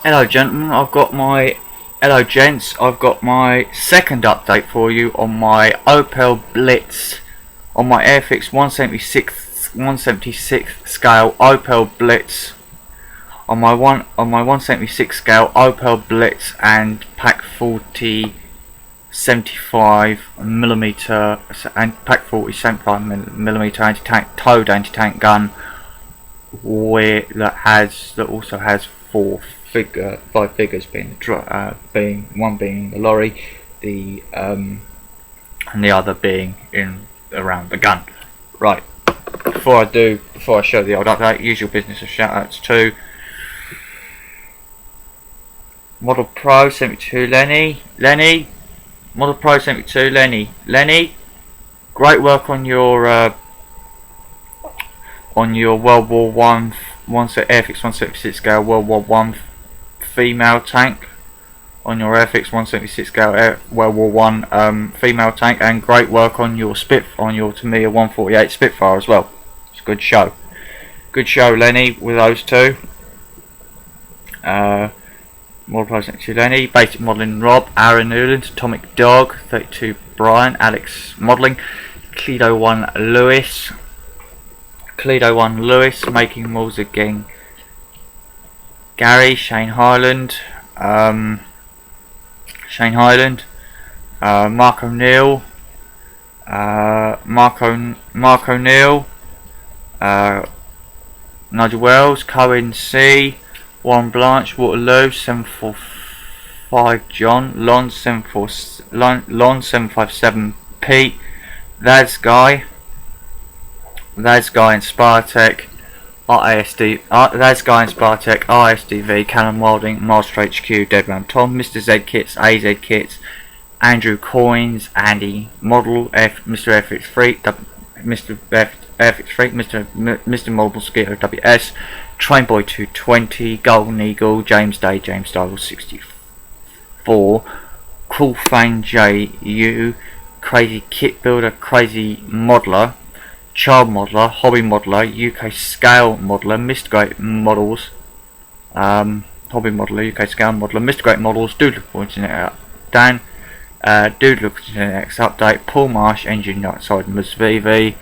Hello gentlemen, hello gents, I've got my second update for you on my Opel Blitz, on my airfix 176 scale Opel Blitz, on my 176 scale Opel Blitz and Pack 40 75mm and Pack 40 75mm anti-tank towed anti-tank gun, that also has five figures, being one being in the lorry, and the other being in around the gun. Right. Before I show the old update, usual business of shout outs to Model Pro 72 Lenny, Model Pro 72 Lenny, great work on your World War One airfix 176 scale World War One female tank, on your airfix 176 scale World War One female tank, and great work on your Tamiya 148 Spitfire as well. It's a good show, Lenny, with those two. Model Pro 72 Lenny, Basic Modelling Rob, Aaron Newland, Atomic Dog 32 Brian, Alex Modelling, Cledo 1 Lewis, Making Malls Again, Gary, Shane Highland, Mark O'Neill, Nigel Wells, Cohen C, Warren Blanche, Waterloo 745 John, Lon 757 Pete, That's Guy in Spartech, RSDV, Callum Wilding, Master HQ, Deadman Tom, Mr. Z Kits, AZ Kits, Andrew Coins, Andy Model, Mr. FX Freak, Mr. Model Mosquito WS, Trainboy 220, Golden Eagle, James Day, James Style 64, Cool Fang JU, Crazy Kit Builder, Crazy Modeler, Child Modeler, Hobby Modeler, UK Scale Modeler, Mr. Great Models, Hobby Modeler, UK Scale Modeler, Mr. Great Models, Doodle Internet Dan, Doodle Internet X Update, Paul Marsh, Engine Outside Msvv,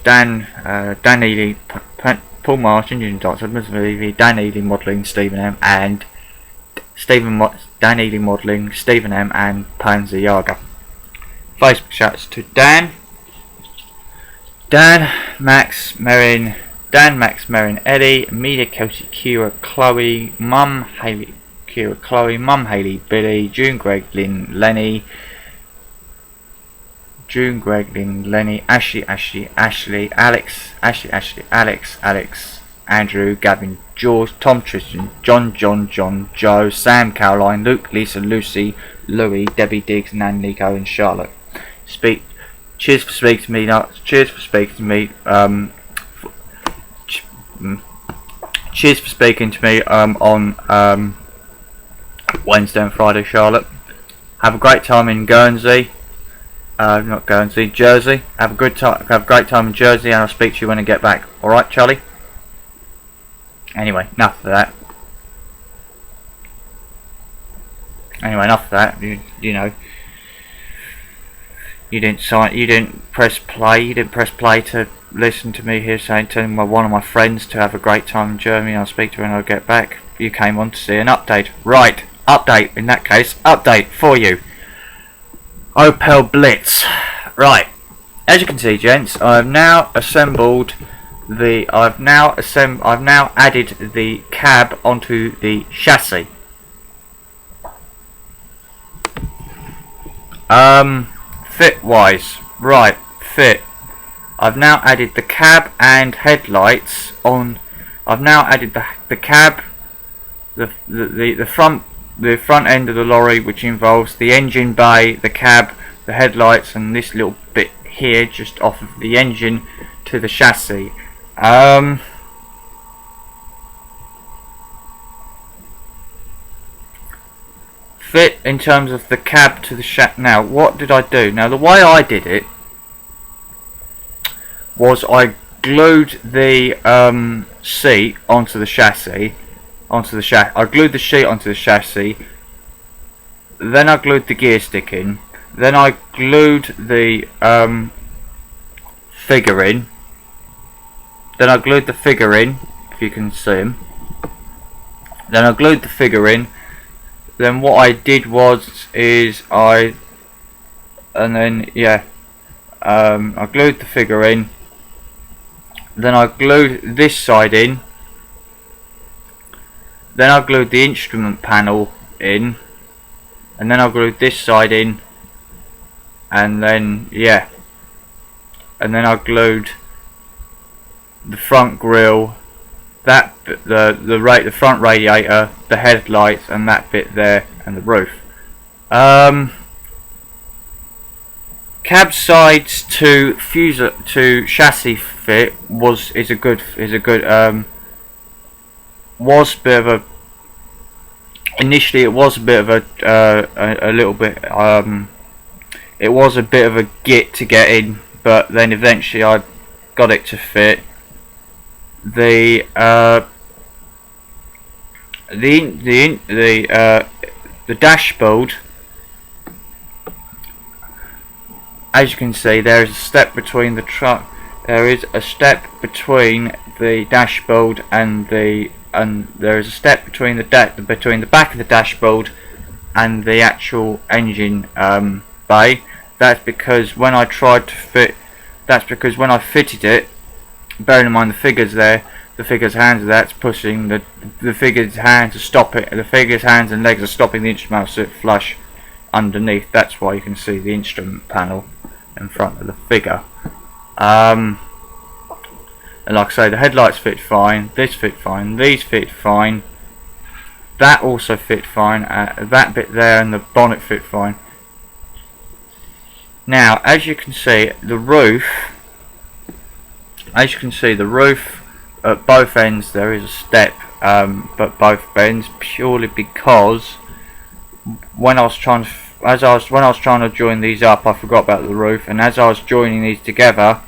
Dan Ely, Paul Marsh, Engine Outside Msvv, Dan Ely Modelling, Stephen M, and Dan Ely Modelling, Stephen M, and panzerjager. Facebook shouts to Dan, Max, Merrin, Eddie, Media Kelsey, Kira, Chloe, Mum, Haley, Billy, June, Greg, Lynn, Lenny, Ashley, Alex, Andrew, Gavin, George, Tom, Tristan, John, Joe, Sam, Caroline, Luke, Lisa, Lucy, Louie, Debbie, Diggs, Nan, Nico, and Charlotte. Cheers for speaking to me. Cheers for speaking to me on Wednesday and Friday, Charlotte. Have a great time in Jersey. Have a great time in Jersey, and I'll speak to you when I get back. All right, Charlie. Anyway, enough of that. You know. You didn't press play to listen to me here telling one of my friends to have a great time in Germany. I'll speak to her when I get back. You came on to see an update. Right, update in that case. Update for you. Opel Blitz. Right. As you can see, gents, I've now added the cab onto the chassis. Fit wise, right, fit. I've now added the cab and headlights on. I've now added the cab, the front end of the lorry, which involves the engine bay, the cab, the headlights, and this little bit here just off of the engine to the chassis. Fit in terms of the cab to the chassis. Now, what did I do? Now, the way I did it was I glued the seat onto the chassis. onto the chassis. I glued the sheet onto the chassis. Then I glued the gear stick in. Then I glued the figure in. Then I glued the figure in, if you can see him. Then I glued the figure in. Then what I did I glued the figure in. Then I glued this side in. Then I glued the instrument panel in. And then I glued this side in. And then and then I glued the front grille, the front radiator, the headlights, and that bit there, and the roof. Cab sides to chassis fit was a bit of a. Initially, it was a bit of it was a bit of a git to get in, but then eventually I got it to fit. The dashboard, as you can see, there is a step between the truck. There is a step between the dashboard and there is a step between the back of the dashboard and the actual engine bay. That's because when I fitted it, bearing in mind the figure's there, the figure's hands are there, it's pushing the figure's hands to stop it. The figure's hands and legs are stopping the instrument so it flush underneath. That's why you can see the instrument panel in front of the figure. And like I say, the headlights fit fine, this fit fine, these fit fine, that also fit fine, that bit there and the bonnet fit fine. Now, as you can see, the roof at both ends there is a step, but both ends, purely because when I was trying to join these up, I forgot about the roof, and as I was joining these together,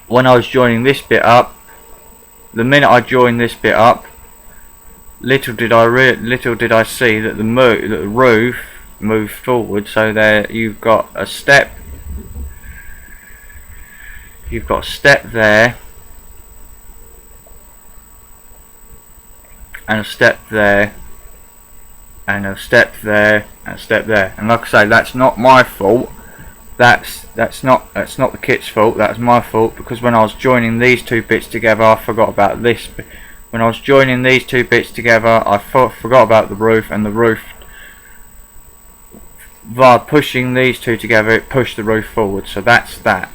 when I was joining this bit up, the minute I joined this bit up, little did I see that the roof moved forward. So there you've got a step. You've got a step there, and a step there, and a step there, and a step there. And like I say, that's not my fault. That's not the kit's fault. That's my fault, because when I was joining these two bits together, I forgot about this. When I was joining these two bits together, I forgot about the roof, and the roof, via pushing these two together, it pushed the roof forward. So that's that.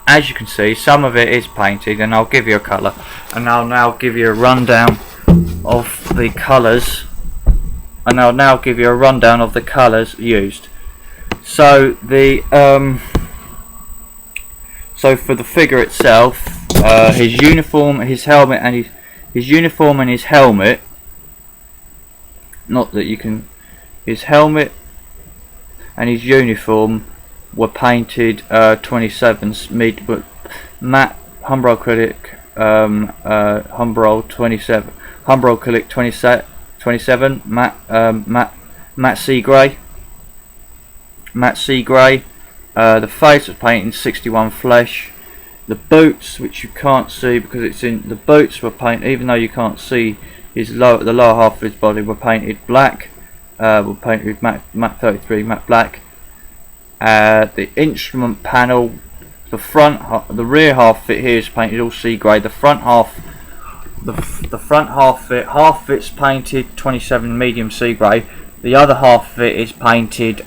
As you can see, some of it is painted, and I'll give you a colour, and I'll now give you a rundown of the colours. Used. So so for the figure itself, his uniform, his helmet, and his helmet. Not that you can. His helmet and his uniform were painted 27s matte Humbrol acrylic, Humbrol 27, Humbrol acrylic 27 matte sea grey. The face was painted 61 flesh. The boots, which you can't see because it's in the boots, were painted, even though you can't see the lower half of his body, were painted black. Were painted matte 33 matte black. The instrument panel, the rear half fit here is painted all sea grey. The front half, half fit's painted 27 medium sea grey. The other half of it is painted.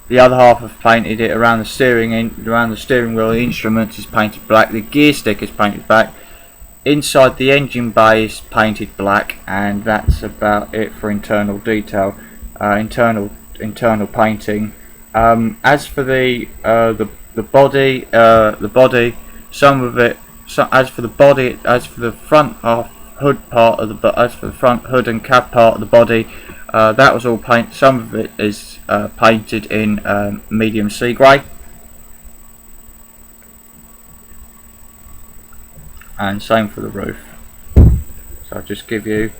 The other half have painted it around the steering wheel. The instruments is painted black. The gear stick is painted black. Inside the engine bay is painted black, and that's about it for internal detail. Internal painting. As for the body, some of it. So as for the body, as for the front half, hood part of the, as for the front hood and cab part of the body, that was all painted. Some of it is painted in medium sea grey, and same for the roof. So I'll just give you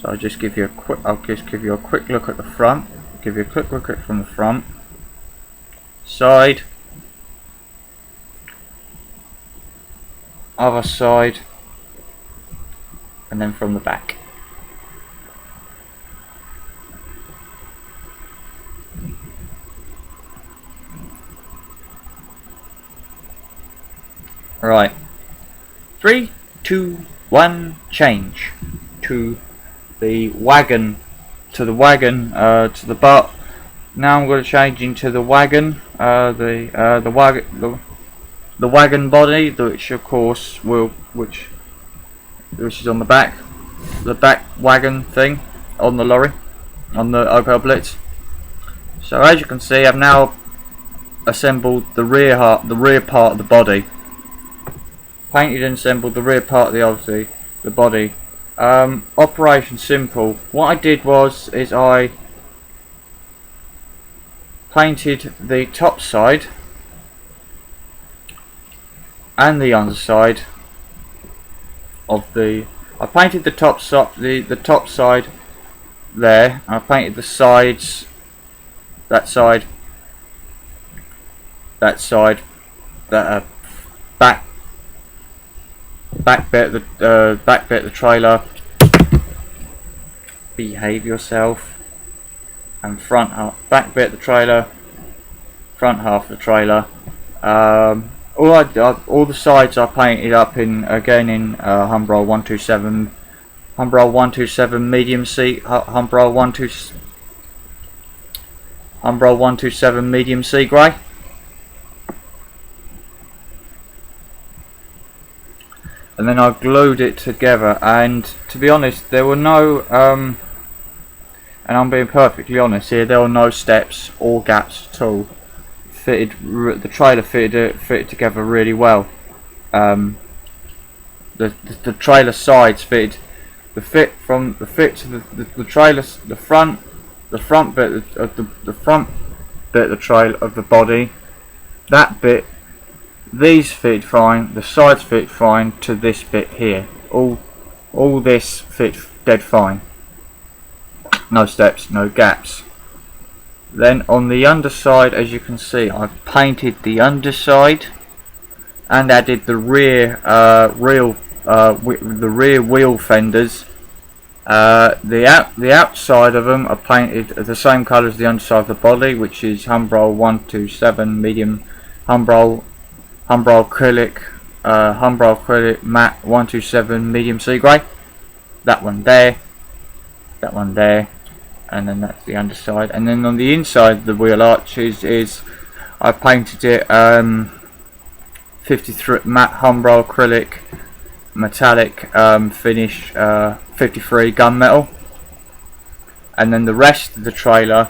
a quick. I'll just give you a quick look at the front. Give you a quick look at from the front, side, other side, and then from the back. Right. 3, 2, 1, change to the wagon, to the butt. Now I'm going to change into the wagon, the wagon body, which of course which is on the back wagon thing on the lorry, on the Opel Blitz. So as you can see, I've now assembled the rear part of the body. Painted and assembled the rear part of the body. Operation simple. What I did is I painted the top side and the underside of the. I painted the top side there. I painted the sides, that side, that back bit of the trailer. Behave yourself. And back bit of the trailer, front half of the trailer. All the sides I painted up in Humbrol 127 medium sea, Humbrol 127 medium sea grey. And then I glued it together, and to be honest, there were no and I'm being perfectly honest here, there were no steps or gaps at all. The trailer fitted together really well. The trailer sides fitted. The fit to the trailer, the front bit of the front bit of the trailer of the body, that bit. These fit fine, the sides fit fine to this bit here. All this fit dead fine. No steps, no gaps. Then on the underside, as you can see, I've painted the underside and added the rear wheel fenders. The outside of them are painted the same colour as the underside of the body, which is Humbrol 127 medium, Humbrol acrylic matte 127 medium sea grey. That one there, and then that's the underside. And then on the inside, the wheel arches is I painted it 53 matte Humbrol acrylic metallic finish 53 gunmetal. And then the rest of the trailer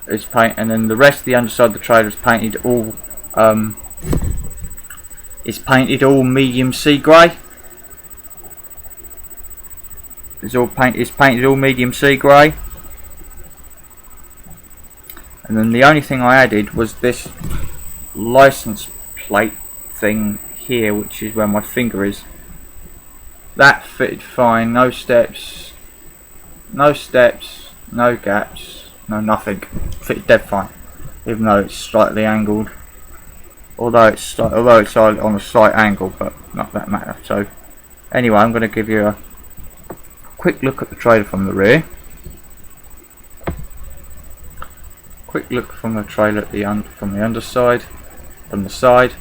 is the rest of the underside of the trailer is painted all medium sea grey. It's painted all medium sea grey. And then the only thing I added was this license plate thing here, which is where my finger is. That fitted fine, no steps, no gaps, no nothing. Fitted dead fine, even though it's slightly angled. Although it's on a slight angle, but not that matter. So anyway, I'm going to give you a quick look at the trailer from the rear. Quick look from the trailer from the underside, from the side,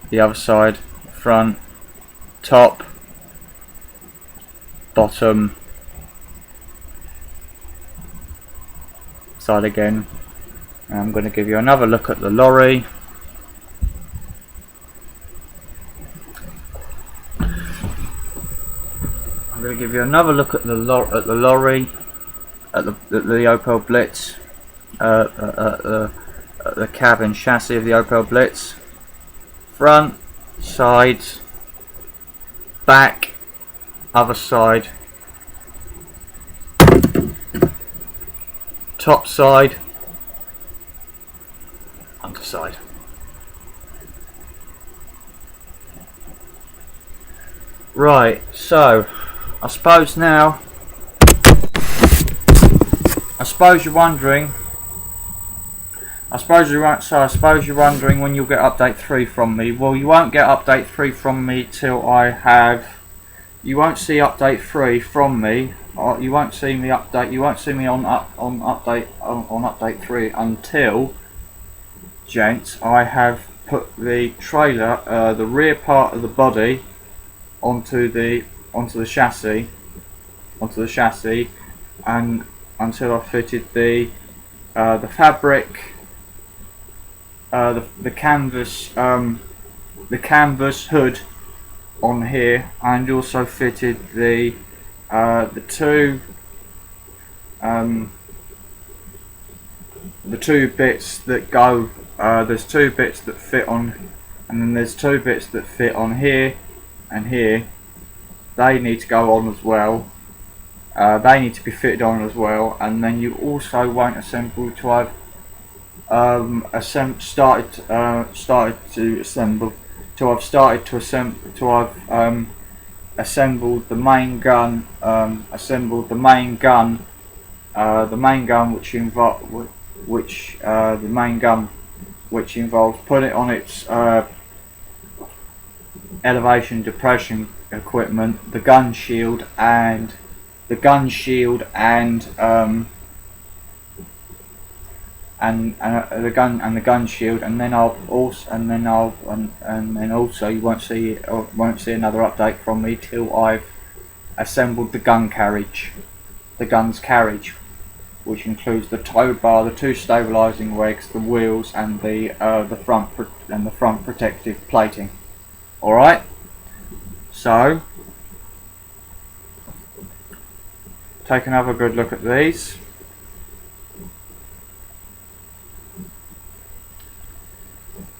the other side, front, top, bottom, side again. And I'm going to give you another look at the lorry. I'm going to give you another look at the lorry, at the Opel Blitz, at the cab and chassis of the Opel Blitz, front, sides, back, other side, top side, underside. Right, so I suppose you're wondering. I suppose you're wondering when you'll get update 3 from me. Well, you won't get update 3 from me till I have. You won't see update 3 from me. You won't see me update. You won't see me on update 3 until, gents, I have put the trailer, the rear part of the body, onto the chassis, and until I've fitted the fabric, the canvas hood on here, and also fitted the two bits that go. There's 2 bits that fit on, and then there's 2 bits that fit on here and here. They need to go on as well. They need to be fitted on as well, and then you also won't assemble till I've started to assemble. Till I've assembled the main gun. Assembled the main gun. The main gun which involves putting it on its elevation depression equipment, the gun shield and the gun shield and the gun shield, and then also you won't see another update from me till I've assembled the gun's carriage, which includes the tow bar, the 2 stabilising legs, the wheels, and the front protective plating. All right. So take another good look at these.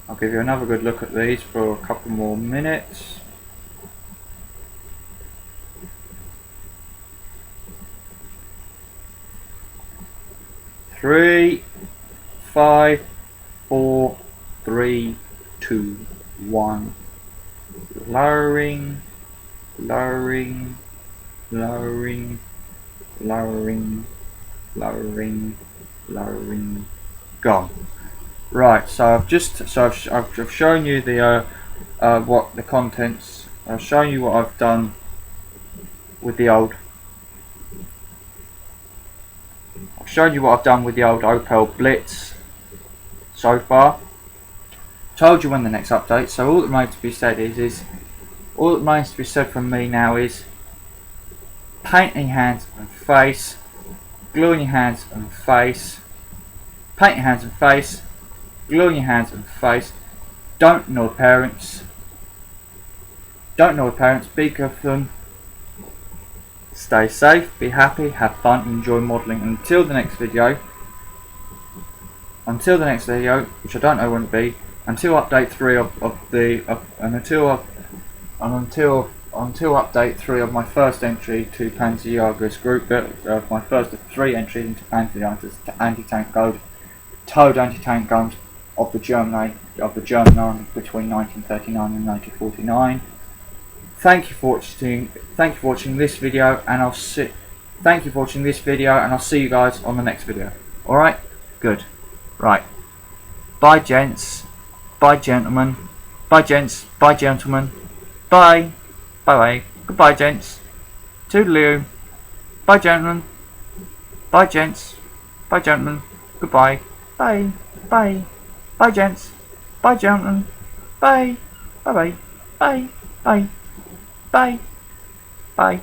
I'll give you another good look at these for a couple more minutes. Three, 5, 4, 3, 2, 1. Lowering, lowering, lowering, lowering, lowering, lowering. Gone. Right. So I've shown you the what the contents. I've shown you what I've done with the old. I've shown you what I've done with the old Opel Blitz so far. Told you when the next update. So all that remains to be said all that remains to be said from me now is painting hands and face, gluing your hands and face, paint your hands and face, gluing your hands and face. Don't ignore parents. Be good for them. Stay safe, be happy, have fun, enjoy modelling. Until the next video, which I don't know when it'll be, until update 3 until update 3 of my first entry to Panzerjager's group, my first of 3 entries into Panzerjager's anti-tank code, towed anti-tank guns of the German army between 1939 and 1949. Thank you for watching this video, and I'll see you guys on the next video. All right, good. Right. Bye, gents. Bye, gentlemen. Bye, gents. Bye, gentlemen. Bye. Bye. Goodbye, gents. Toodaloo. Bye, gentlemen. Bye, gents. Bye, gentlemen. Goodbye. Bye. Bye. Bye, gents. Bye, gentlemen. Bye. Bye. Bye. Bye. Bye. Bye.